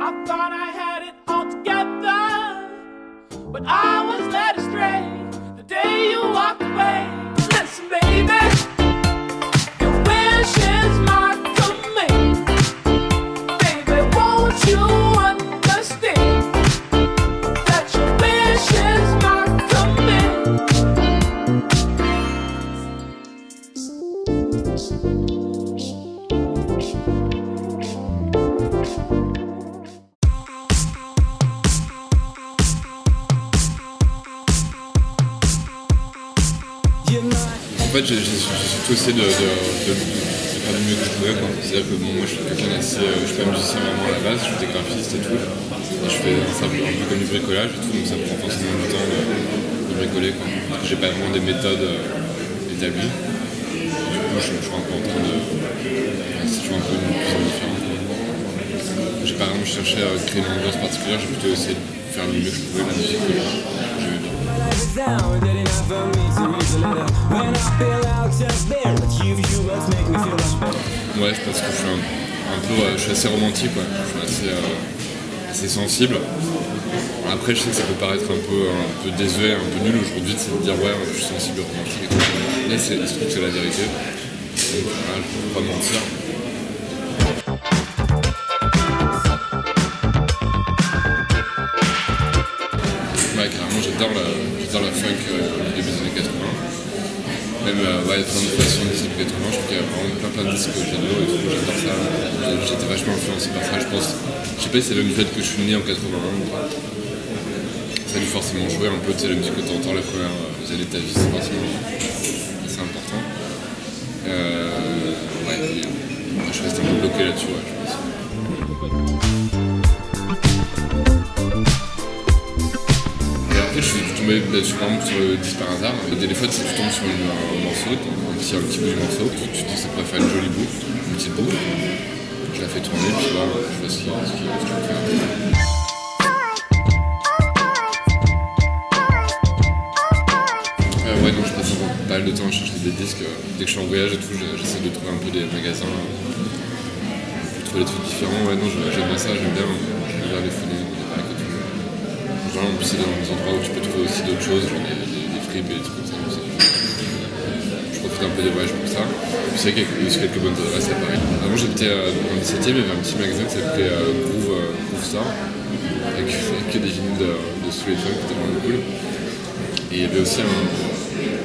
I thought I had it all together, but I was led astray the day you walked away. Listen, baby, your wish is my command. Baby, won't you understand that your wish is my command? En fait, j'ai surtout essayé de faire du mieux que je pouvais. C'est-à-dire que bon, moi, je suis quelqu'un d'assez... je suis pas musicien vraiment à la base, je suis graphiste et tout. Et je fais un peu comme du bricolage et tout, donc ça me prend forcément du temps de bricoler. Parce que j'ai pas vraiment des méthodes établies. Et du coup, je suis un peu en train de... C'est toujours un peu une cuisine différente. J'ai pas vraiment cherché à créer une ambiance particulière, j'ai plutôt essayé de faire le mieux que je pouvais la musique que j'aimais bien. Ouais, je pense que je suis assez romantique, ouais. Je suis assez sensible. Après, je sais que ça peut paraître un peu désuet, un peu nul aujourd'hui de se dire ouais, je suis sensible, romantique et tout. Mais il se trouve que c'est la vérité. Donc voilà, je peux pas mentir. Ouais, carrément, j'adore la funk du début des années 80. Même ouais, plein de façons des années 80, je trouve qu'il y a vraiment plein de disques que j'adore et tout, j'adore ça. J'étais vachement influencé par ça, je pense. Je sais pas si c'est le fait que je suis né en 81 ou pas. Ça a dû forcément jouer un peu, tu sais, la musique que tu entends, la première années de ta vie, c'est forcément assez important. Ouais, je reste un peu bloqué là-dessus, ouais, je pense. Je suis tombé sur le disque par hasard. Des fois, tu tombes sur un morceau, un petit bout du morceau, tu te dis que ça pourrait faire une jolie boucle, une petite boucle. Je la fais tourner, puis là, je vois ce qu'il peut faire. Ouais, donc je passe pas mal de temps à chercher des disques. Dès que je suis en voyage et tout, j'essaie de trouver un peu des magasins pour trouver des trucs différents. Ouais, non, j'aime bien ça, j'aime bien les fouiner. En plus, c'est dans des endroits où tu peux trouver aussi d'autres choses, genre des fripes et des trucs comme ça. Je profite un peu des voyages pour ça. Je sais qu'il y a aussi quelques bonnes adresses à Paris. Avant, j'habitais dans le 17e, il y avait un petit magasin qui s'appelait Groove Store, avec que des vinyles de soul et funk qui étaient vraiment cool. Et il y avait aussi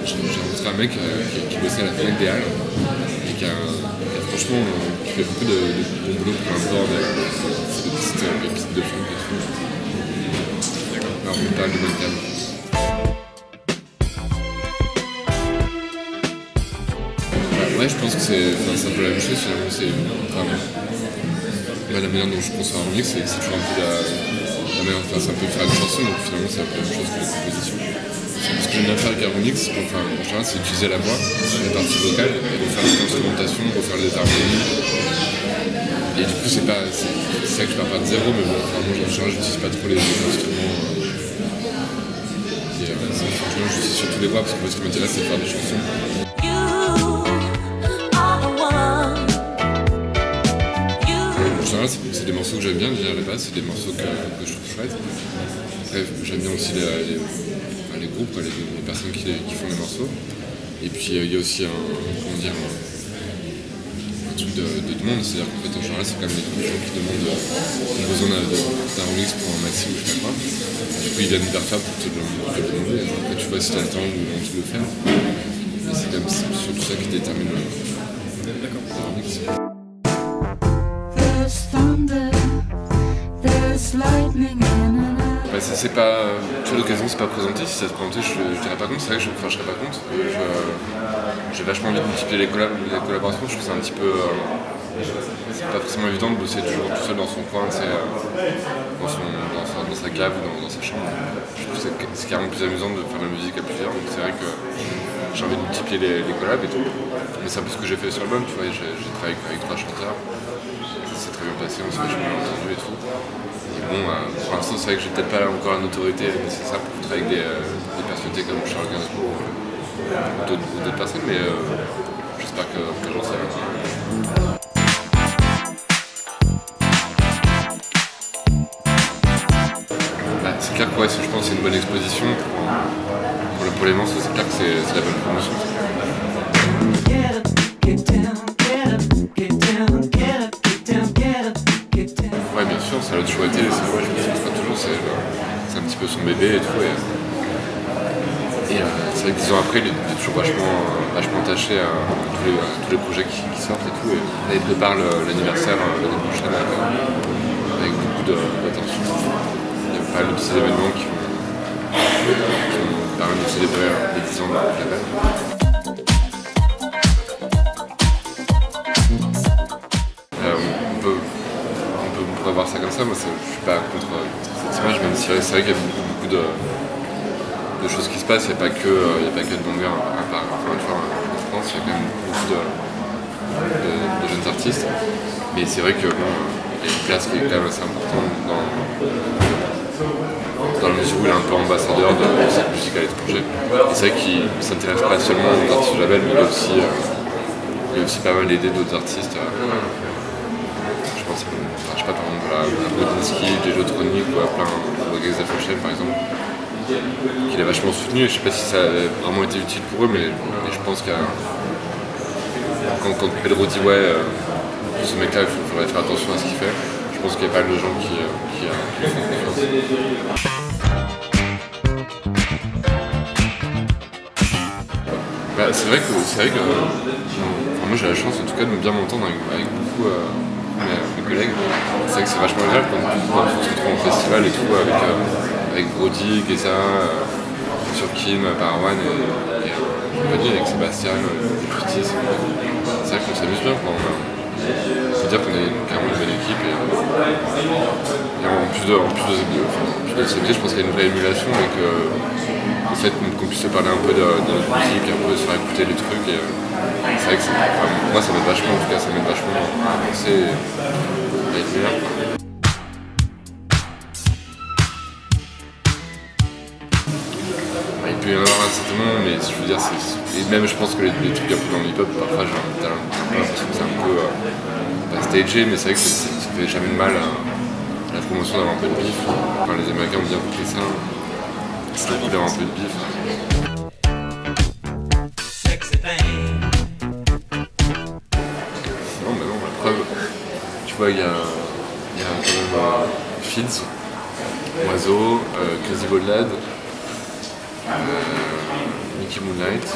j'ai rencontré un mec qui bossait à la Fnac des Halles et qui franchement qui fait beaucoup de bon boulot pour l'import des petites pépites de funk et tout. Alors, on parle de bonne cam. Ouais, je pense que c'est un peu la même chose finalement. La manière dont je conçois un remix, c'est toujours un peu la manière. C'est un peu faire une chanson, donc finalement c'est un peu la même chose que la composition. Ce que j'aime bien faire avec un remix, en général, c'est utiliser la voix, la partie vocale, et refaire l'instrumentation, refaire les harmonies. Et du coup, c'est ça que je pars pas de zéro, mais bon, moi en général, j'utilise pas trop les instruments. Je suis sur tous les voix parce que ce qui m'intéresse c'est de faire des chansons. En général c'est des morceaux que j'aime bien déjà à la base, c'est des morceaux que je trouve chouettes. Après j'aime bien aussi les groupes, les personnes qui font les morceaux. Et puis il y a aussi un truc de demande, c'est-à-dire qu'en fait en général c'est quand même des gens qui demandent qui ont besoin d'un remix pour un maxi ou je sais pas quoi. Du coup ils viennent vers toi pour te le demander, après tu vois si tu as le temps ou l'envie de le faire. Et c'est quand même surtout ça qui détermine le remix. Bah, c'est pas, tu vois, l'occasion c'est pas présenté, si ça se présentait je dirais pas contre, c'est vrai que je serais pas contre. J'ai vachement envie de multiplier les collaborations, je trouve que c'est un petit peu... c'est pas forcément évident de bosser toujours tout seul dans son coin, dans sa cave ou dans sa chambre. Je trouve que c'est carrément plus amusant de faire de la musique à plusieurs, donc c'est vrai que j'ai envie de multiplier les collabs et tout. Mais c'est un peu ce que j'ai fait sur l'album, tu vois, j'ai travaillé avec 3 chanteurs, ça s'est très bien passé, on s'est vachement bien entendu et tout. Et bon, pour l'instant c'est vrai que j'ai peut-être pas encore la notoriété nécessaire pour travailler avec des personnalités comme Charles Gainsbourg ou d'autres personnes, mais j'espère que j'en sais rien. ouais, je pense que c'est une bonne exposition pour les morceaux, c'est clair que c'est la bonne promotion. Ouais, bien sûr, ça l'a toujours été, je pense que ça sera toujours, c'est un petit peu son bébé et tout. Et c'est vrai que 10 ans après, il est toujours vachement attaché à tous les projets qui sortent et tout. Et là, il prépare l'anniversaire l'année prochaine avec beaucoup d'attention. Il y a pas mal de petits événements qui vont permettre de célébrer les 10 ans de la label. On pourrait voir ça comme ça. Moi, je suis pas contre cette image, même si c'est vrai qu'il y a beaucoup de choses qui se passent. Il n'y a pas que de Banger à part. Enfin, tu vois, en France, il y a quand même beaucoup de jeunes artistes. Mais c'est vrai que bon, il y a une place qui est quand même assez importante dans la mesure où il est un peu ambassadeur de cette musique à l'étranger. Et c'est vrai qu'il ne s'intéresse pas seulement aux artistes du label, mais il a aussi pas mal aidé d'autres artistes. Je pense, je sais pas, par exemple à Brodinski, Jejotronic ou à plein de Gags Fashion par exemple, qu'il a vachement soutenu. Je sais pas si ça a vraiment été utile pour eux, mais je pense que quand Pedro dit ouais, ce mec-là, il faudrait faire attention à ce qu'il fait, je pense qu'il y a pas mal de gens qui font confiance. Bah, c'est vrai que moi j'ai la chance en tout cas de bien m'entendre avec beaucoup mes collègues. C'est vrai que c'est vachement agréable quand on se retrouve en festival et tout avec Brody, Geza, Turkin, Parawan et compagnie, avec Sébastien, Justice. C'est vrai qu'on s'amuse bien. Il faut dire qu'on est carrément une bonne équipe et en plus de s'amuser, je pense qu'il y a une vraie émulation et que le fait qu'on puisse se parler un peu de notre musique, un peu se faire écouter les trucs, et c'est vrai que moi ça m'aide vachement, en tout cas ça m'aide vachement à penser à être meilleur. Il peut y en avoir un certain nombre, mais je veux dire, et même je pense que les trucs un peu dans le hip-hop, parfois j'ai l'impression que c'est un peu pas stagé, mais c'est vrai que ça fait jamais de mal à la promotion d'avoir un peu de bif. Enfin, les Américains ont bien compris ça. C'est cool d'avoir un peu de bif. Non, mais non, la preuve, tu vois, il y a quand même Fields, Oiseau, Crazy Boldad, Mickey Moonlight,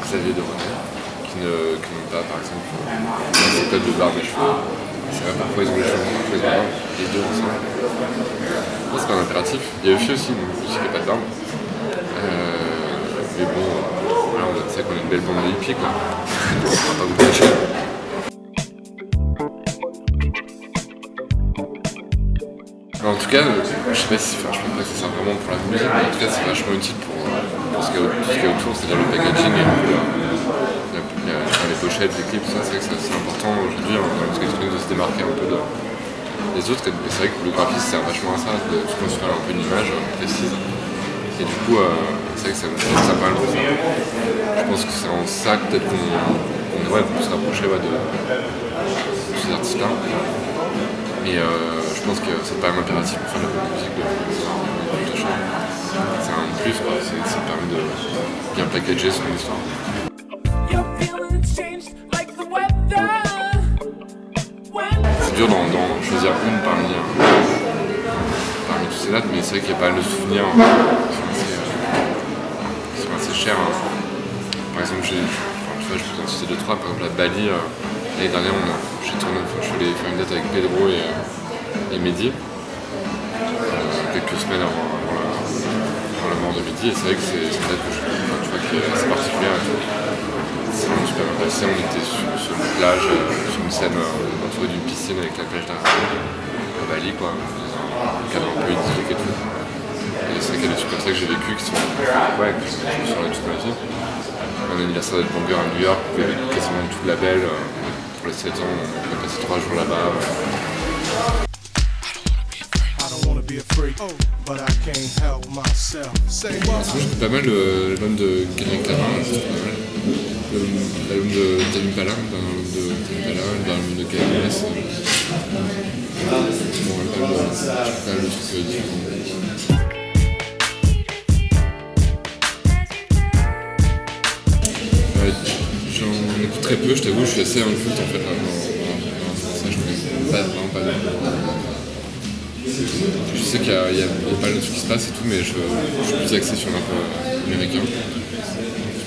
Xavier Deronay, qui n'ont pas, par exemple, ces codes de barbe et cheveux. C'est vrai, parfois ils ont les cheveux, parfois ils ont la barbe, les deux ensemble. Non, c'est pas un impératif. Il y a Euphie aussi, donc aussi qui n'a pas de barbe. Mais bon, là, c'est vrai qu'on a une belle bande de hippies, quoi. On va pas vous cacher. En tout cas, je sais pas si, je pense pas que ça sert vraiment pour la musique, mais en tout cas c'est vachement utile pour ce qu'il y a autour, c'est-à-dire le packaging et les pochettes, les clips, tout ça, c'est vrai que c'est important aujourd'hui dans la musique électronique de se démarquer un peu des autres. Et c'est vrai que le graphisme sert vachement à ça, de se construire un peu une image précise. Et du coup, c'est vrai que ça pas mal pour ça. Je pense que c'est en ça que peut-être qu'on devrait se rapprocher de ces artistes-là. Mais je pense que c'est pas un impératif pour faire de la musique de Photoshop. C'est un plus, quoi. Ça permet de bien packager son histoire. C'est dur d'en choisir une parmi tous ces dates, mais c'est vrai qu'il y a pas mal de souvenirs qui sont assez chers. Par exemple, je peux en citer 2-3, par exemple à Bali. L'année dernière, je suis allé faire une date avec Pedro et Mehdi, quelques semaines avant la mort de Mehdi, et c'est vrai que c'est une date qui est assez particulière. C'est vraiment super bien passé, on était sur une plage, sur une scène entourée d'une piscine avec la plage d'Arabie, à Bali, quoi, dans un cadre un peu idyllique et tout. Et c'est vrai qu'il y a des trucs comme ça que j'ai vécu qui sont sur la toute ma vie. Un anniversaire de Banger à New York, où il y avait quasiment tout le label. Pour les 7 ans, on a passé 3 jours là-bas. J'écoute pas mal l'album de Kendrick Lamar, l'album de Tame Impala, l'album de KMS. Bon, pas le truc différent. J'en écoute très peu, je t'avoue, je suis assez inculte en fait dans ça, je connais vraiment pas bien. Je sais qu'il y a pas mal de trucs qui se passent et tout, mais je suis plus axé sur le rap américain.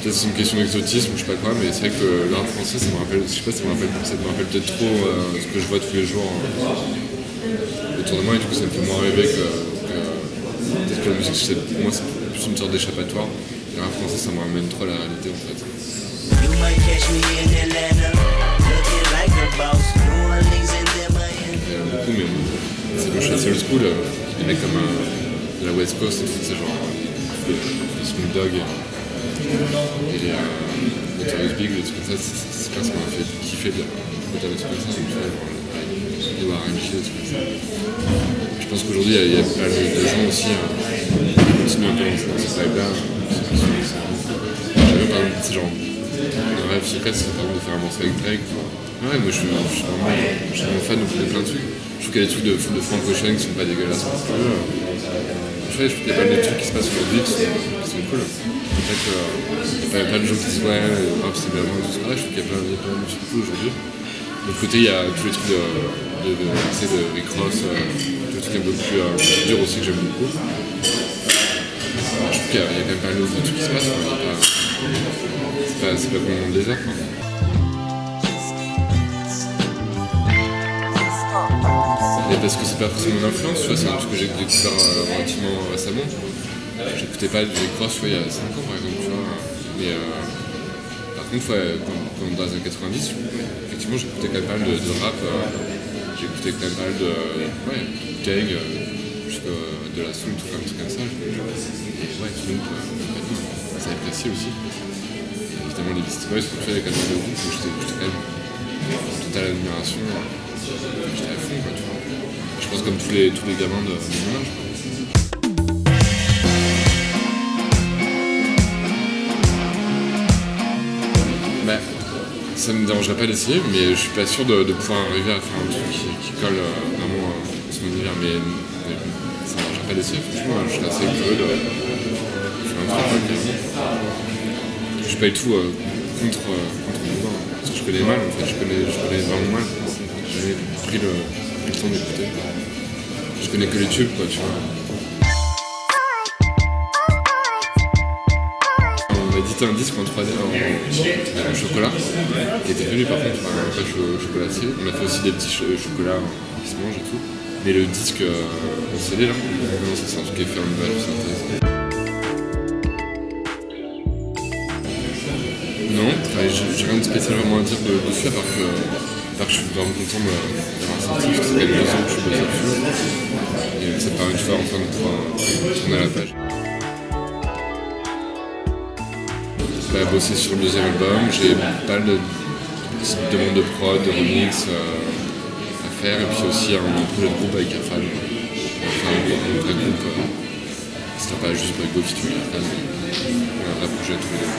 Peut-être c'est une question d'exotisme ou je sais pas quoi, mais c'est vrai que le rap français, ça me rappelle, je sais pas, ça me rappelle peut-être trop ce que je vois tous les jours autour de moi, et du coup ça me fait moins rêver que peut-être que la musique, pour moi c'est plus une sorte d'échappatoire. Le rap français, ça me ramène trop à la réalité en fait. Beaucoup, mais c'est le chasseur old school, des mecs comme de la West Coast et tout, c'est genre les Snoop Dogg et les Notorious Big, des trucs comme ça, c'est pas ce qui m'a fait kiffer de écouter des trucs comme ça, donc tu vois, genre les R&B, des trucs comme ça. Je pense qu'aujourd'hui il y a pas mal de gens aussi qui continuent un peu dans cette vibe-là. J'avais par exemple, c'est genre un rêve secret, c'est par exemple de faire un morceau avec Drake. Ouais, moi je suis vraiment fan de plein de trucs. Je trouve qu'il y a des trucs de Frank Ocean qui sont pas dégueulasses. Je trouve qu'il y a pas mal de trucs qui se passent aujourd'hui qui sont cool. En fait, il y a pas de gens qui disent ouais, c'est bien, tout ça. Je trouve qu'il y a pas mal de trucs cool aujourd'hui. De l'autre côté, il y a tous les trucs de Rick Ross, tous les trucs un peu plus durs aussi que j'aime beaucoup. Je trouve qu'il y a quand même pas mal de trucs qui se passent. C'est pas complètement le désert. Mais parce que c'est pas forcément mon influence, tu vois, c'est un truc que j'ai découvert relativement récemment. J'écoutais pas Rick Ross il y a 5 ans par exemple, tu vois. Mais par contre, quand dans les années 90, effectivement, j'écoutais quand même pas mal de rap, j'écoutais quand même pas mal de Tang, jusqu'à de la soul, tout un truc comme ça. Et ouais, Snoop, ça apprécié aussi. Et évidemment, les Beastie Boys sont faits avec un peu de goût, j'étais quand même en totale admiration. J'étais à fond, quoi, tu vois. Je pense comme tous les gamins de mon âge. Bah, ça me dérangerait pas d'essayer, mais je suis pas sûr de pouvoir arriver à faire un truc qui colle vraiment à son univers. Mais ça me dérangerait pas d'essayer, franchement, je serais assez curieux de faire un truc. Je suis pas du tout contre le monde, parce que je connais mal, en fait, je connais vraiment mal. J'ai pris le temps d'écouter. Je connais que les tubes, quoi, tu vois. On m'a édité un disque en 3D en chocolat, qui était venu par contre par un page chocolatier. On a fait aussi des petits chocolats qui se mangent et tout. Mais le disque en CD, là, non, ça c'est un truc qui est fait en image de synthèse. Non, j'ai rien de spécial vraiment à dire dessus, à part que je suis vraiment content d'avoir sorti, parce que ça fait 2 ans que je suis bossé dessus. Et ça me permet de faire enfin de pouvoir tourner à la page. Bosser sur le 2e album, j'ai pas mal de demandes de prod, de remix à faire, et puis aussi un projet de groupe avec Afan. Enfin, un vrai groupe. Ce sera pas juste Brigo qui tue Afan, mais un vrai projet tous les deux.